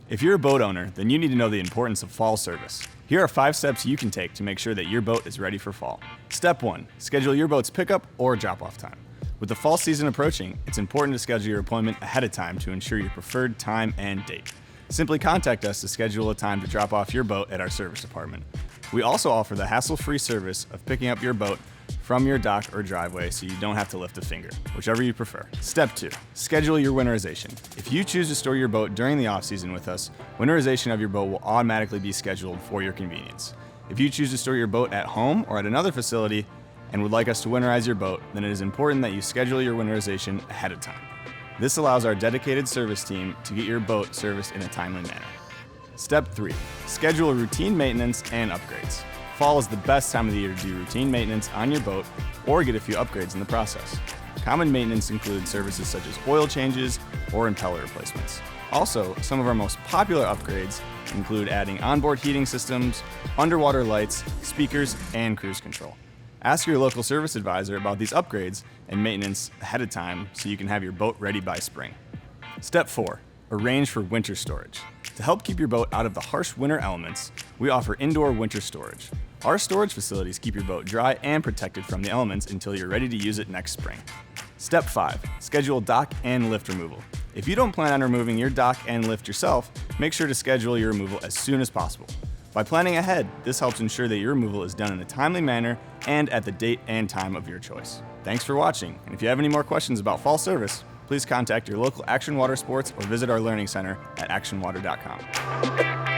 If you're a boat owner, then you need to know the importance of fall service. Here are 5 steps you can take to make sure that your boat is ready for fall. Step 1. Schedule your boat's pickup or drop-off time. With the fall season approaching, it's important to schedule your appointment ahead of time to ensure your preferred time and date. Simply contact us to schedule a time to drop off your boat at our service department. We also offer the hassle-free service of picking up your boat from your dock or driveway so you don't have to lift a finger, whichever you prefer. Step 2. Schedule your winterization. If you choose to store your boat during the off-season with us, winterization of your boat will automatically be scheduled for your convenience. If you choose to store your boat at home or at another facility and would like us to winterize your boat, then it is important that you schedule your winterization ahead of time. This allows our dedicated service team to get your boat serviced in a timely manner. Step 3. Schedule routine maintenance and upgrades. Fall is the best time of the year to do routine maintenance on your boat or get a few upgrades in the process. Common maintenance includes services such as oil changes or impeller replacements. Also, some of our most popular upgrades include adding onboard heating systems, underwater lights, speakers, and cruise control. Ask your local service advisor about these upgrades and maintenance ahead of time so you can have your boat ready by spring. Step 4. Arrange for winter storage. To help keep your boat out of the harsh winter elements, we offer indoor winter storage. Our storage facilities keep your boat dry and protected from the elements until you're ready to use it next spring. Step 5. Schedule dock and lift removal. If you don't plan on removing your dock and lift yourself, make sure to schedule your removal as soon as possible. By planning ahead, this helps ensure that your removal is done in a timely manner and at the date and time of your choice. Thanks for watching, and if you have any more questions about fall service, please contact your local Action Water Sports or visit our learning center at actionwater.com.